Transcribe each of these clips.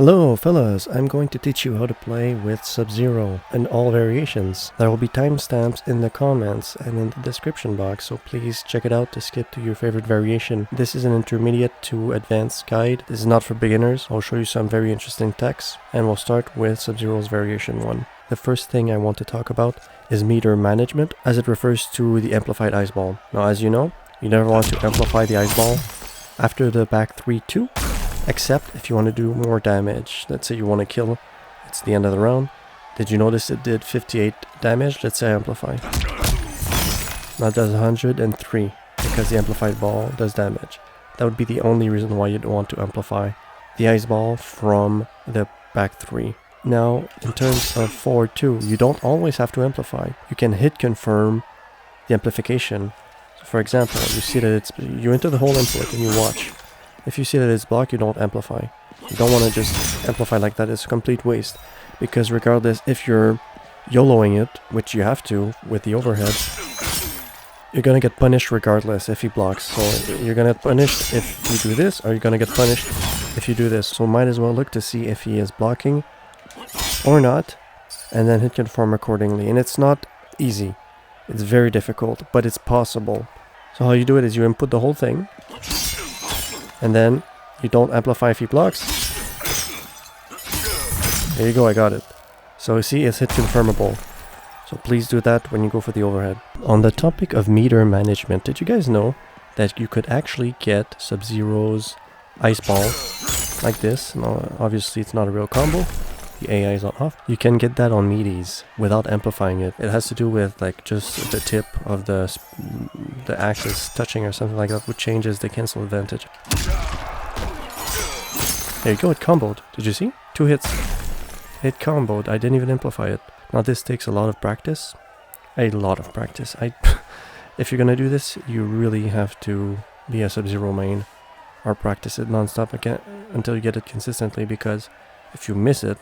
Hello fellas, I'm going to teach you how to play with Sub-Zero and all variations. There will be timestamps in the comments and in the description box, so please check it out to skip to your favorite variation. This is an intermediate to advanced guide. This is not for beginners. I'll show you some very interesting techs, and we'll start with Sub-Zero's variation 1. The first thing I want to talk about is meter management, as it refers to the amplified ice ball. Now, as you know, you never want to amplify the ice ball after the back 3-2. Except if you want to do more damage. Let's say you want to kill, it's the end of the round. Did you notice it did 58 damage? Let's say amplify. Now it does 103 because the amplified ball does damage. That would be the only reason why you'd want to amplify the ice ball from the back 3. Now, in terms of forward 2, you don't always have to amplify. You can hit confirm the amplification. So for example, you see that you enter the whole input and you watch. If you see that it's blocked, you don't amplify. You don't want to just amplify like that. It's a complete waste. Because regardless, if you're YOLOing it, which you have to with the overhead, you're going to get punished regardless if he blocks. So you're going to get punished if you do this, or you're going to get punished if you do this. So might as well look to see if he is blocking or not, and then hit confirm accordingly. And it's not easy. It's very difficult, but it's possible. So how you do it is you input the whole thing, and then you don't amplify if he blocks. There you go, I got it. So you see, it's hit confirmable. So please do that when you go for the overhead. On the topic of meter management, did you guys know that you could actually get Sub-Zero's ice ball like this? Now, obviously it's not a real combo. The AI is not off. You can get that on meaties without amplifying it. It has to do with like just the tip of the axis touching or something like that, which changes the cancel advantage. There you go, it comboed. Did you see? 2 hits. It comboed. I didn't even amplify it. Now this takes a lot of practice. A lot of practice. If you're gonna do this, you really have to be a Sub-Zero main or practice it non-stop again until you get it consistently, because if you miss it,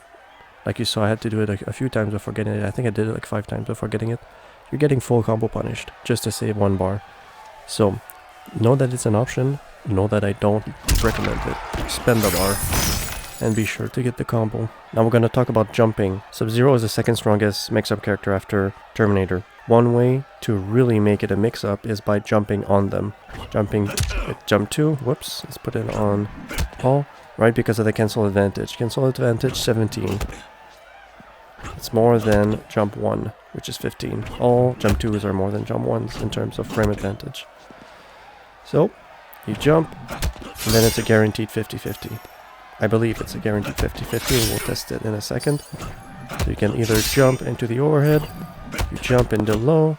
like you saw, I had to do it a few times before getting it. I think I did it like 5 times before getting it. You're getting full combo punished just to save 1 bar. So, know that it's an option. Know that I don't recommend it. Spend the bar. And be sure to get the combo. Now we're going to talk about jumping. Sub-Zero is the second strongest mix-up character after Terminator. One way to really make it a mix-up is by jumping on them. Jumping at jump 2. Whoops. Let's put it on all. Right, because of the cancel advantage. Cancel advantage 17. It's more than jump 1, which is 15. All jump 2s are more than jump 1s in terms of frame advantage. So, you jump, and then it's a guaranteed 50-50. I believe it's a guaranteed 50-50, and we'll test it in a second. So you can either jump into the overhead, you jump into low,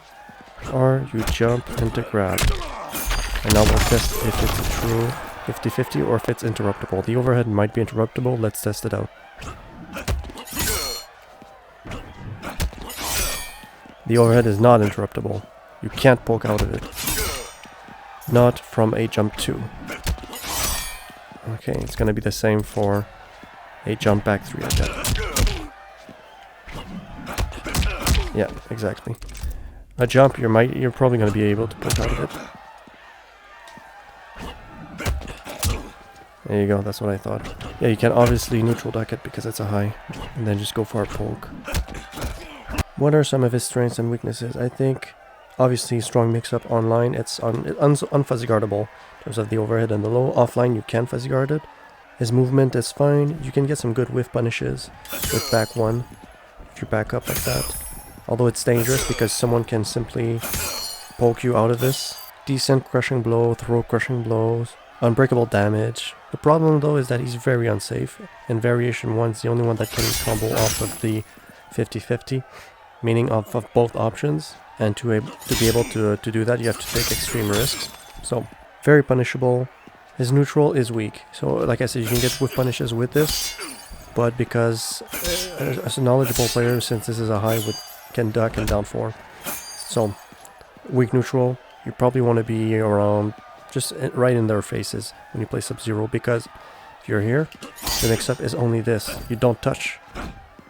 or you jump into grab. And now we'll test if it's a true 50-50 or if it's interruptible. The overhead might be interruptible. Let's test it out. The overhead is not interruptible. You can't poke out of it. Not from a jump 2. Okay, it's gonna be the same for a jump back 3, I bet. Yeah, exactly. A jump, you're probably gonna be able to poke out of it. There you go, that's what I thought. Yeah, you can obviously neutral duck it because it's a high, and then just go for a poke. What are some of his strengths and weaknesses? I think, obviously, strong mix-up online, it's unfuzzy guardable in terms of the overhead and the low. Offline, you can fuzzy guard it. His movement is fine. You can get some good whiff punishes with back 1 if you back up like that. Although it's dangerous because someone can simply poke you out of this. Decent crushing blow, throw crushing blows, unbreakable damage. The problem though is that he's very unsafe, and variation 1 is the only one that can combo off of the 50-50, meaning of both options, and to be able to do that you have to take extreme risks. So, very punishable. His neutral is weak, so like I said, you can get whiff punishes with this, but because as a knowledgeable player, since this is a high, can duck and down 4. So, weak neutral, you probably want to be around just right in their faces when you play Sub-Zero, because if you're here, the mix-up is only this. You don't touch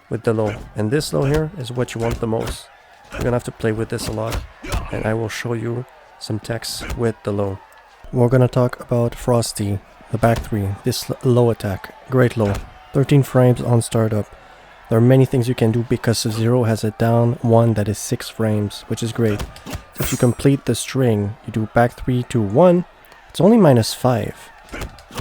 with the low, and this low here is what you want the most. You're gonna have to play with this a lot, and I will show you some techs with the low. We're gonna talk about Frosty, the back 3, this low attack, great low. 13 frames on startup. There are many things you can do because Sub-Zero has a down one that is 6 frames, which is great. So if you complete the string, you do back 3, 2, 1, it's only -5,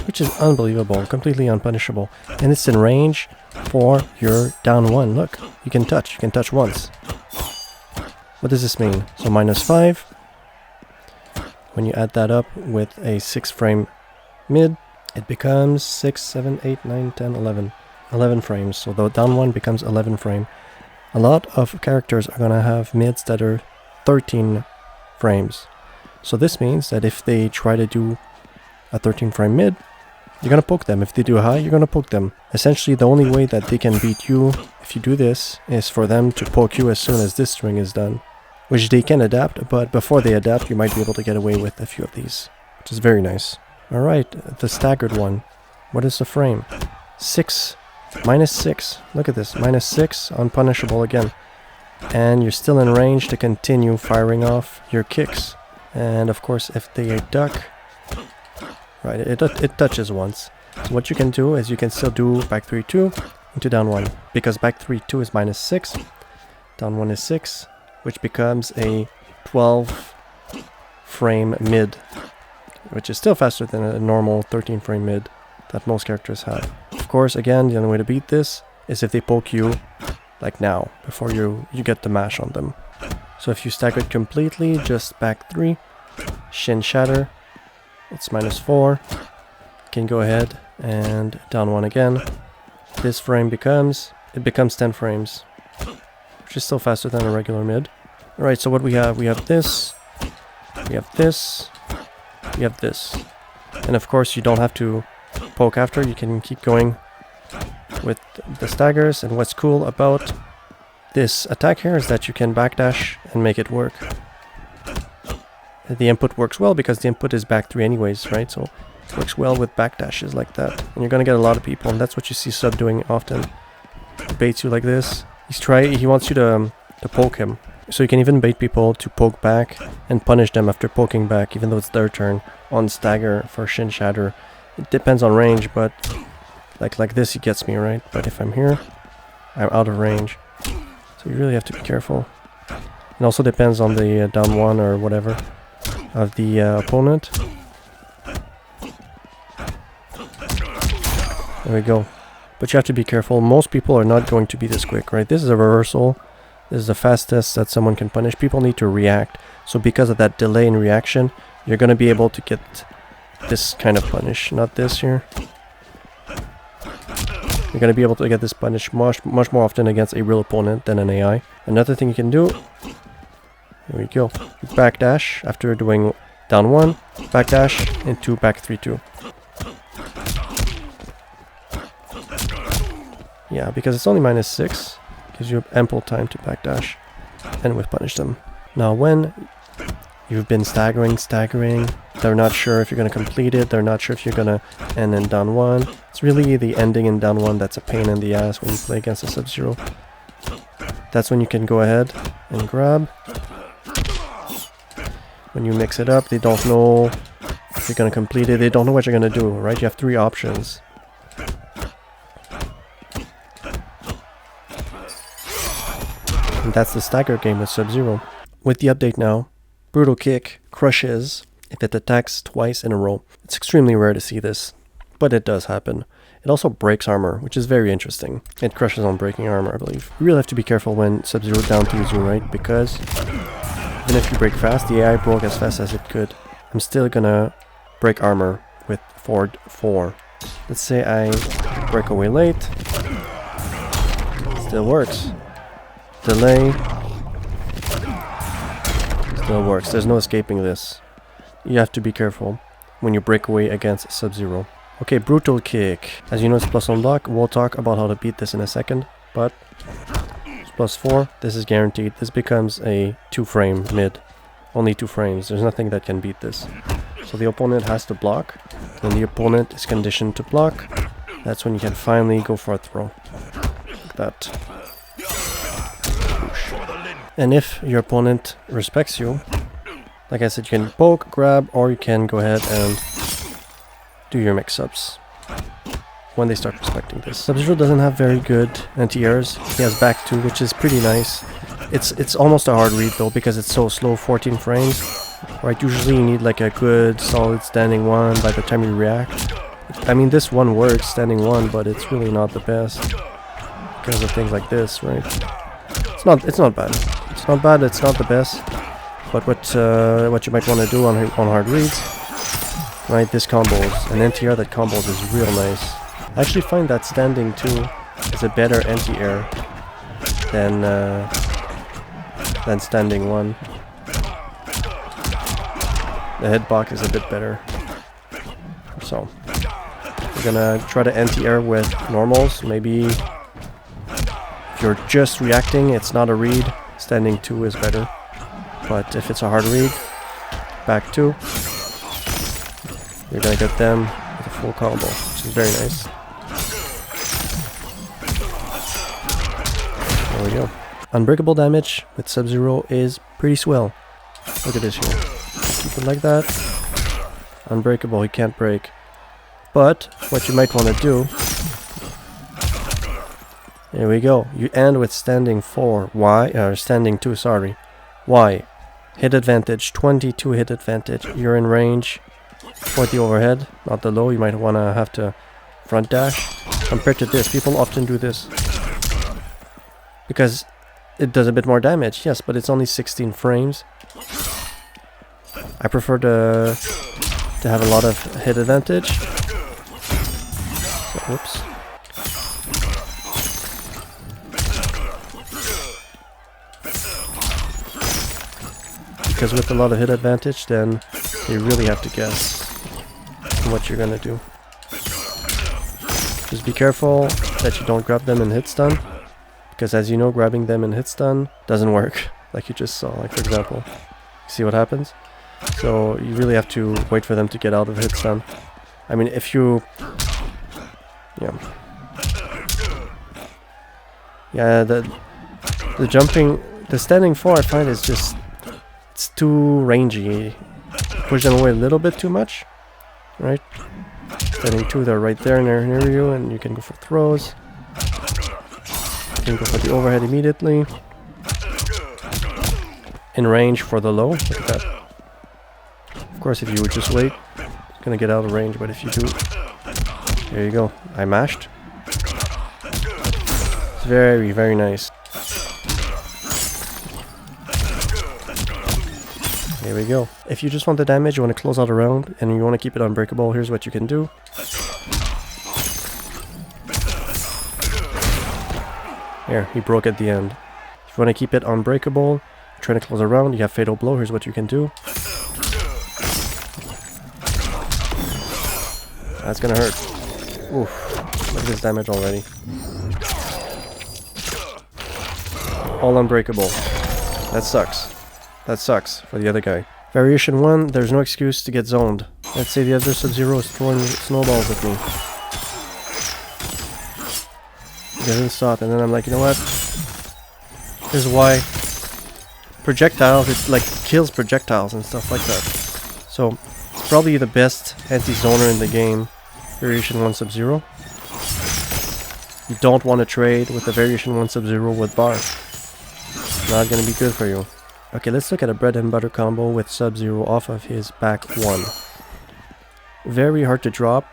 which is unbelievable, completely unpunishable. And it's in range for your down one. Look, you can touch once. What does this mean? So -5, when you add that up with a 6 frame mid, it becomes 6, 7, 8, 9, 10, 11. 11 frames, so the down one becomes 11 frame. A lot of characters are gonna have mids that are 13 frames. So this means that if they try to do a 13 frame mid, you're gonna poke them. If they do high, you're gonna poke them. Essentially, the only way that they can beat you if you do this is for them to poke you as soon as this string is done. Which they can adapt, but before they adapt, you might be able to get away with a few of these, which is very nice. Alright, the staggered one. What is the frame? 6. -6. Look at this. -6, unpunishable again. And you're still in range to continue firing off your kicks. And of course, if they duck, right, it touches once. So what you can do is you can still do back 3, 2 into down 1. Because back 3, 2 is -6. Down 1 is 6, which becomes a 12 frame mid. Which is still faster than a normal 13 frame mid that most characters have. Of course, again, the only way to beat this is if they poke you, like now, before you get the mash on them. So if you stagger it completely, just back 3, shin shatter, it's -4, can go ahead and down 1 again. This frame becomes 10 frames, which is still faster than a regular mid. Alright, so what we have this, we have this, we have this. And of course you don't have to poke after, you can keep going with the staggers. And what's cool about this attack here is that you can backdash and make it work. The input works well because the input is back 3 anyways, right? So it works well with backdashes like that. And you're gonna get a lot of people, and that's what you see Sub doing often. He baits you like this. He wants you to poke him. So you can even bait people to poke back and punish them after poking back, even though it's their turn, on stagger for shin shatter. It depends on range, but like this he gets me, right? But if I'm here, I'm out of range. So you really have to be careful. It also depends on the down one or whatever of the opponent. There we go. But you have to be careful. Most people are not going to be this quick, right? This is a reversal. This is the fastest that someone can punish. People need to react. So because of that delay in reaction, you're going to be able to get this kind of punish, not this here. You're going to be able to get this punish much more often against a real opponent than an AI. Another thing you can do, here we go, backdash after doing down 1, backdash into back 3, 2. Yeah, because it's only -6, gives you ample time to backdash and with punish them. Now when you've been staggering, they're not sure if you're going to complete it, they're not sure if you're going to end in down 1. It's really the ending in down 1 that's a pain in the ass when you play against a Sub-Zero. That's when you can go ahead and grab. When you mix it up, they don't know if you're going to complete it, they don't know what you're going to do, right? You have 3 options. And that's the stagger game with Sub-Zero. With the update now, Brutal Kick crushes if it attacks twice in a row. It's extremely rare to see this, but it does happen. It also breaks armor, which is very interesting. It crushes on breaking armor, I believe. You really have to be careful when Sub-Zero down 2s you, right? Because even if you break fast, the AI broke as fast as it could. I'm still gonna break armor with Ford 4. Let's say I break away late. Still works. Delay. Still works. There's no escaping this. You have to be careful when you break away against Sub-Zero. Okay, Brutal Kick. As you know, it's plus on block. We'll talk about how to beat this in a second, but it's +4. This is guaranteed. This becomes a 2-frame mid. Only 2 frames. There's nothing that can beat this. So the opponent has to block. When the opponent is conditioned to block, that's when you can finally go for a throw. Like that. And if your opponent respects you, like I said, you can poke, grab, or you can go ahead and do your mix-ups. when they start respecting this. Sub-Zero doesn't have very good anti-airs. He has back 2, which is pretty nice. It's almost a hard read though, because it's so slow, 14 frames. Right, usually you need like a good, solid standing 1 by the time you react. I mean, this one works, standing 1, but it's really not the best because of things like this, right? It's not bad. It's not bad, it's not the best. But what you might want to do on hard reads, right, this combos. An anti-air that combos is real nice. I actually find that standing 2 is a better anti-air than standing 1. The hitbox is a bit better. So we're gonna try to anti-air with normals. Maybe if you're just reacting, it's not a read, standing 2 is better. But if it's a hard read, back 2, you're gonna get them with a full combo, which is very nice. There we go. Unbreakable damage with Sub-Zero is pretty swell. Look at this here. Keep it like that. Unbreakable, he can't break. But what you might want to do, there we go. You end with standing 4. Why? Standing 2, sorry. Why? Hit advantage, 22 hit advantage. You're in range for the overhead, not the low. You might want to have to front dash. Compared to this, people often do this because it does a bit more damage, yes, but it's only 16 frames. I prefer to have a lot of hit advantage. So, whoops. Because with a lot of hit advantage, then you really have to guess what you're gonna do. Just be careful that you don't grab them in hit stun, because as you know, grabbing them in hit stun doesn't work, like you just saw. Like for example, see what happens? So you really have to wait for them to get out of hit stun. I mean, if you, the jumping, the standing 4, I find is just, it's too rangy. Push them away a little bit too much, right? Standing 2, they're right there near you, and you can go for throws. You can go for the overhead immediately. In range for the low. Look at that. Of course, if you would just wait, it's gonna get out of range. But if you do, there you go. I mashed. It's very, very nice. There we go. If you just want the damage, you want to close out a round, and you want to keep it unbreakable, here's what you can do. There, he broke at the end. If you want to keep it unbreakable, trying to close a round, you have Fatal Blow, here's what you can do. That's gonna hurt. Oof, look at this damage already. All unbreakable. That sucks. That sucks for the other guy. Variation 1, there's no excuse to get zoned. Let's say the other Sub-Zero is throwing snowballs at me. He doesn't stop, and then I'm like, you know what? This is why projectiles, it like kills projectiles and stuff like that. So, it's probably the best anti-zoner in the game, Variation 1 Sub-Zero. You don't want to trade with the Variation 1 Sub-Zero with bar. It's not going to be good for you. Okay, let's look at a bread and butter combo with Sub-Zero off of his back 1. Very hard to drop,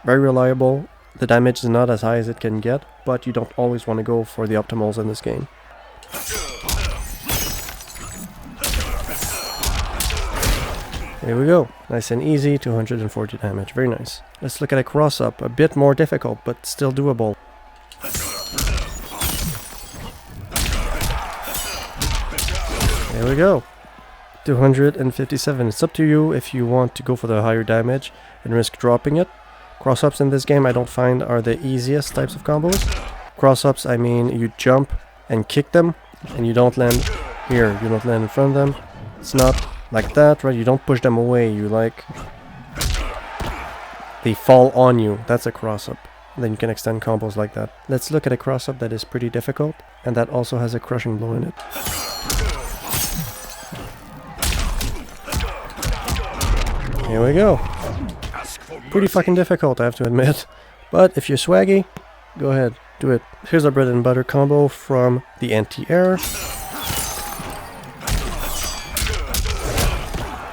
very reliable. The damage is not as high as it can get, but you don't always want to go for the optimals in this game. There we go. Nice and easy, 240 damage. Very nice. Let's look at a cross-up. A bit more difficult, but still doable. There we go. 257. It's up to you if you want to go for the higher damage and risk dropping it. Cross-ups in this game I don't find are the easiest types of combos. Cross-ups, I mean you jump and kick them and you don't land here. You don't land in front of them. It's not like that, right? You don't push them away. You like... they fall on you. That's a cross-up. Then you can extend combos like that. Let's look at a cross-up that is pretty difficult and that also has a crushing blow in it. Here we go. Pretty fucking difficult, I have to admit. But if you're swaggy, go ahead, do it. Here's our bread and butter combo from the anti-air.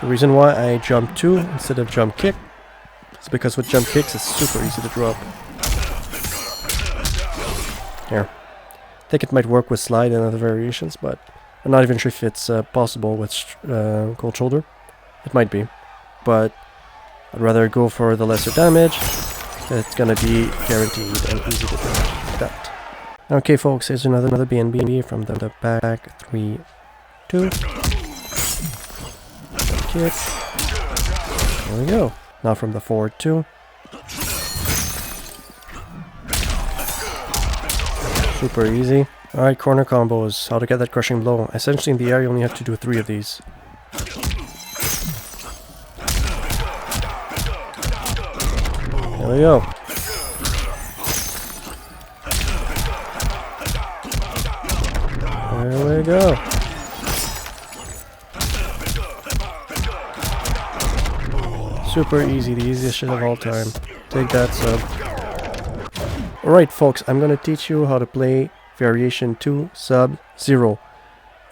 The reason why I jump 2 instead of jump kick is because with jump kicks it's super easy to drop. Here. I think it might work with slide and other variations, but I'm not even sure if it's possible with cold shoulder. It might be, but I'd rather go for the lesser damage. It's gonna be guaranteed and easy to do that. Okay folks, here's another BNB from the back. 3, 2. Kick. There we go. Now from the forward 2. Super easy. Alright, corner combos. How to get that crushing blow. Essentially in the air you only have to do 3 of these. There we go. There we go. Super easy, the easiest shit of all time. Take that, sub. Alright folks, I'm gonna teach you how to play Variation 2 Sub-Zero.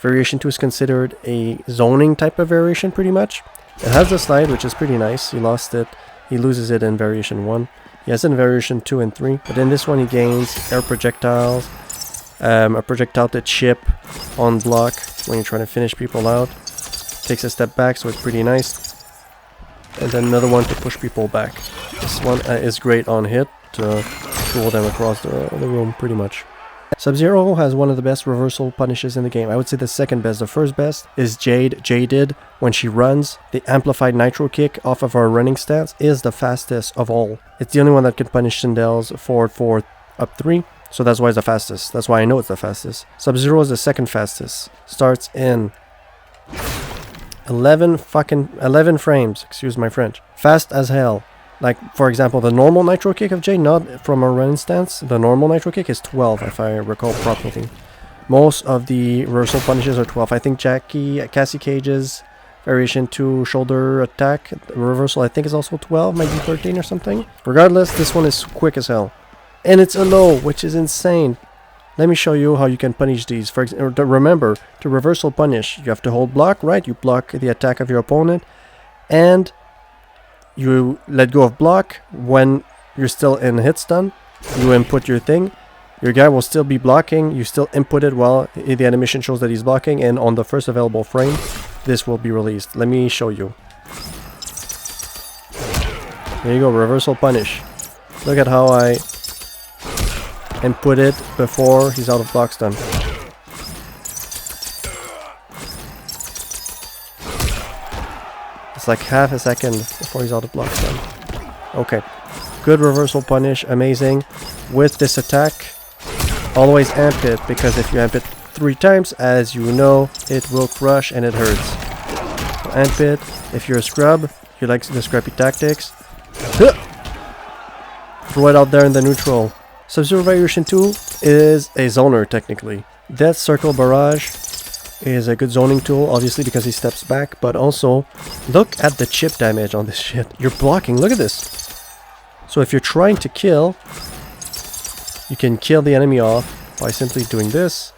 Variation 2 is considered a zoning type of variation pretty much. It has the slide, which is pretty nice. He lost it. He loses it in Variation 1. He has it in Variation 2 and 3. But in this one he gains air projectiles, a projectile to chip on block when you're trying to finish people out. Takes a step back, so it's pretty nice. And then another one to push people back. This one is great on hit to pull them across the room pretty much. Sub-Zero has one of the best reversal punishes in the game. I would say the second best. The first best is Jaded. When she runs, the amplified nitro kick off of our running stance is the fastest of all. It's the only one that can punish Sindel's forward 4 up 3. So that's why it's the fastest. That's why I know it's the fastest. Sub-Zero is the second fastest. Starts in 11 frames, excuse my French. Fast as hell. Like, for example, the normal nitro kick of Jade, not from a run stance, the normal nitro kick is 12, if I recall properly. Most of the reversal punishes are 12. I think Jacqui, Cassie Cage's Variation 2 shoulder attack reversal, I think is also 12, might be 13 or something. Regardless, this one is quick as hell. And it's a low, which is insane. Let me show you how you can punish these. For example, remember, to reversal punish, you have to hold block, right? You block the attack of your opponent, and you let go of block when you're still in hit stun. You input your thing. Your guy will still be blocking. You still input it while the animation shows that he's blocking, and on the first available frame, this will be released. Let me show you. There you go, reversal punish. Look at how I input it before he's out of block stun. It's like half a second before he's out of block stun. Okay, good reversal punish, amazing. With this attack, always amp it, because if you amp it 3 times, as you know, it will crush and it hurts. So amp it. If you're a scrub, you like the scrappy tactics, throw it out there in the neutral. Sub-Zero Variation 2 is a zoner technically. Death Circle Barrage is a good zoning tool, obviously because he steps back, but also look at the chip damage on this shit. You're blocking, look at this. So if you're trying to kill, you can kill the enemy off by simply doing this.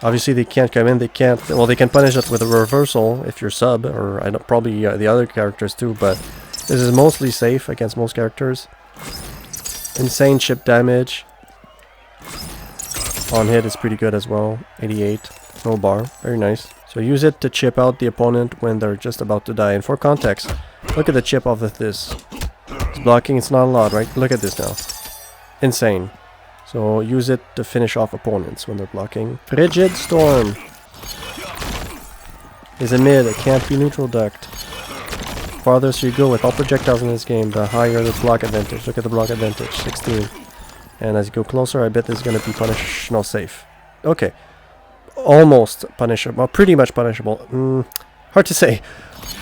Obviously they can't come in, they can't, well, they can punish it with a reversal if you're sub, or I don't, probably the other characters too, but this is mostly safe against most characters. Insane chip damage. On hit is pretty good as well, 88. No bar, very nice. So use it to chip out the opponent when they're just about to die. And for context, look at the chip off of this. It's blocking, it's not a lot, right? Look at this now. Insane. So use it to finish off opponents when they're blocking. Frigid Storm is a mid, it can't be neutral ducked. Farthest you go with all projectiles in this game, the higher the block advantage. Look at the block advantage, 16. And as you go closer, I bet this is going to be punishable, safe. Okay. Almost punishable, pretty much punishable. Hard to say.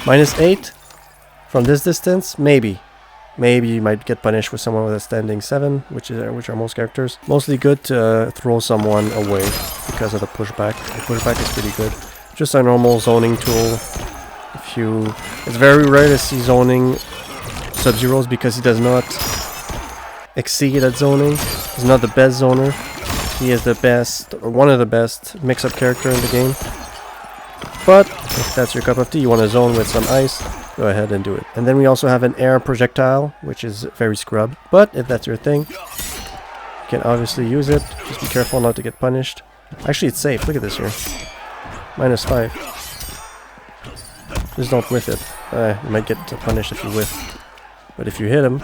-8 from this distance, maybe. Maybe you might get punished with someone with a standing 7, which are most characters. Mostly good to throw someone away because of the pushback. The pushback is pretty good. Just a normal zoning tool. It's very rare to see zoning Sub-Zeros because he does not exceed at zoning. He's not the best zoner. He is the best, or one of the best mix-up character in the game. But if that's your cup of tea, you want to zone with some ice, go ahead and do it. And then we also have an air projectile, which is very scrub. But if that's your thing, you can obviously use it. Just be careful not to get punished. Actually, it's safe. Look at this here. -5. Just don't whiff it. You might get punished if you whiff. But if you hit him,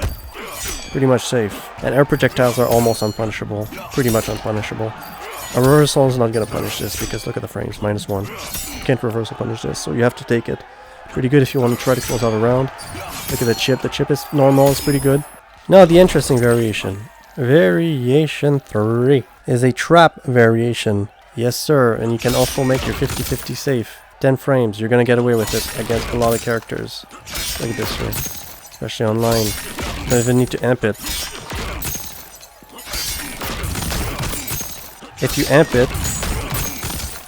pretty much safe. And air projectiles are almost unpunishable. Pretty much unpunishable. A reversal is not going to punish this because look at the frames, -1. You can't reversal punish this, so you have to take it. Pretty good if you want to try to close out a round. Look at the chip. The chip is normal. It's pretty good. Now the interesting variation. Variation 3 is a trap variation. Yes, sir. And you can also make your 50-50 safe. 10 frames. You're going to get away with it against a lot of characters. Look at this here. Especially online. You don't even need to amp it. If you amp it,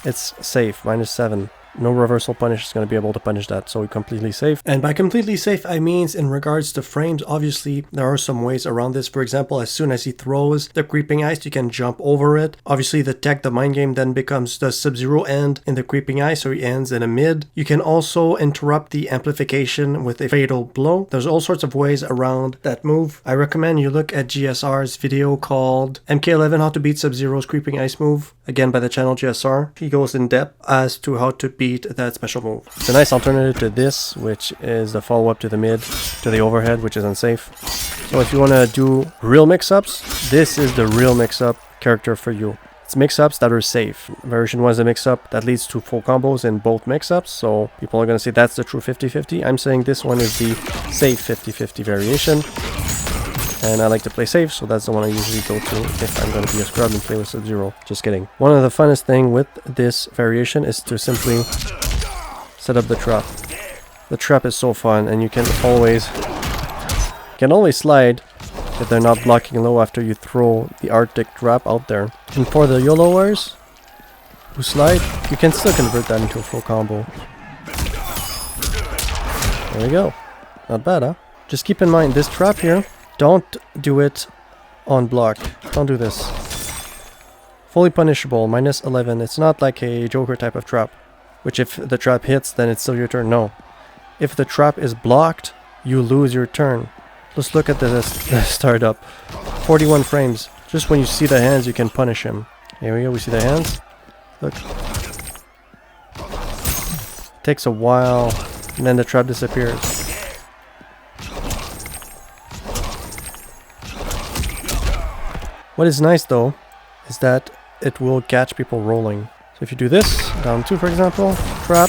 it's safe, -7. No reversal punish is going to be able to punish that, so completely safe. And by completely safe, I mean in regards to frames, obviously there are some ways around this. For example, as soon as he throws the creeping ice, you can jump over it. Obviously the tech, the mind game, then becomes the Sub-Zero end in the creeping ice, so he ends in a mid. You can also interrupt the amplification with a fatal blow. There's all sorts of ways around that move. I recommend you look at GSR's video called MK11 How to Beat Sub-Zero's Creeping Ice Move, again by the channel GSR. He goes in depth as to how to beat that special move. It's a nice alternative to this, which is the follow-up to the mid, to the overhead, which is unsafe. So if you want to do real mix-ups, this is the real mix-up character for you. It's mix-ups that are safe. Version 1 is a mix-up that leads to full combos in both mix-ups, so people are going to say that's the true 50-50. I'm saying this one is the safe 50-50 variation. And I like to play safe, so that's the one I usually go to if I'm going to be a scrub and play with Sub-Zero. Just kidding. One of the funnest thing with this variation is to simply set up the trap. The trap is so fun, and you can always slide if they're not blocking low after you throw the Arctic trap out there. And for the YOLOers who slide, you can still convert that into a full combo. There we go. Not bad, huh? Just keep in mind, this trap here, don't do it on block. Don't do this. Fully punishable, -11. It's not like a Joker type of trap, which if the trap hits, then it's still your turn. No. If the trap is blocked, you lose your turn. Let's look at the startup. 41 frames. Just when you see the hands, you can punish him. Here we go, we see the hands. Look. Takes a while, and then the trap disappears. What is nice though, is that it will catch people rolling. So if you do this, down 2 for example, trap,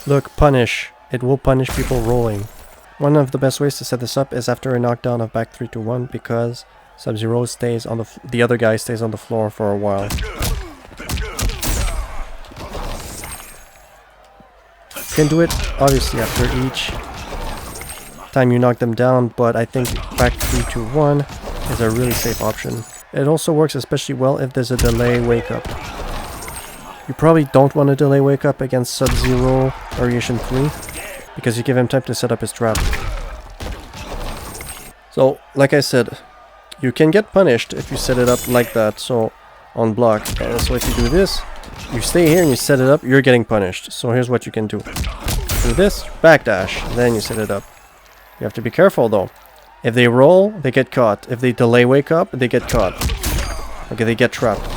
look, punish. It will punish people rolling. One of the best ways to set this up is after a knockdown of back 3 to 1, because Sub-Zero stays on the other guy stays on the floor for a while. You can do it obviously after each time you knock them down, but I think back 3 to 1 is a really safe option. It also works especially well if there's a delay wake up. You probably don't want to delay wake up against Sub-Zero Variation 3 because you give him time to set up his trap. So, like I said, you can get punished if you set it up like that, so on block. So if you do this, you stay here and you set it up, you're getting punished. So here's what you can do. Do this, backdash, then you set it up. You have to be careful though. If they roll, they get caught. If they delay wake up, they get caught. Okay, they get trapped.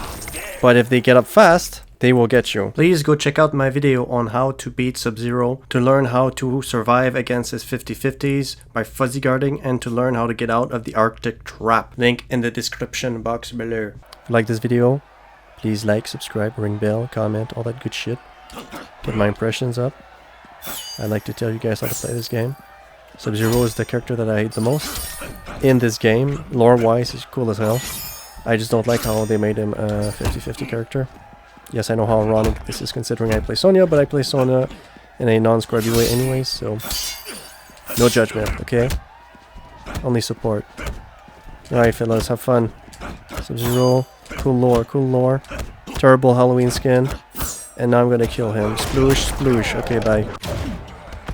But if they get up fast, they will get you. Please go check out my video on how to beat Sub-Zero, to learn how to survive against his 50-50s by fuzzy guarding, and to learn how to get out of the Arctic trap. Link in the description box below. If you like this video, please like, subscribe, ring bell, comment, all that good shit. Get my impressions up. I like to tell you guys how to play this game. Sub-Zero is the character that I hate the most in this game. Lore-wise, he's cool as hell. I just don't like how they made him a 50-50 character. Yes, I know how ironic this is considering I play Sonya, but I play Sonya in a non-scrubby way anyways, so no judgment, okay? Only support. Alright fellas, have fun. Sub-Zero, cool lore. Terrible Halloween skin. And now I'm gonna kill him. Sploosh, sploosh. Okay, bye.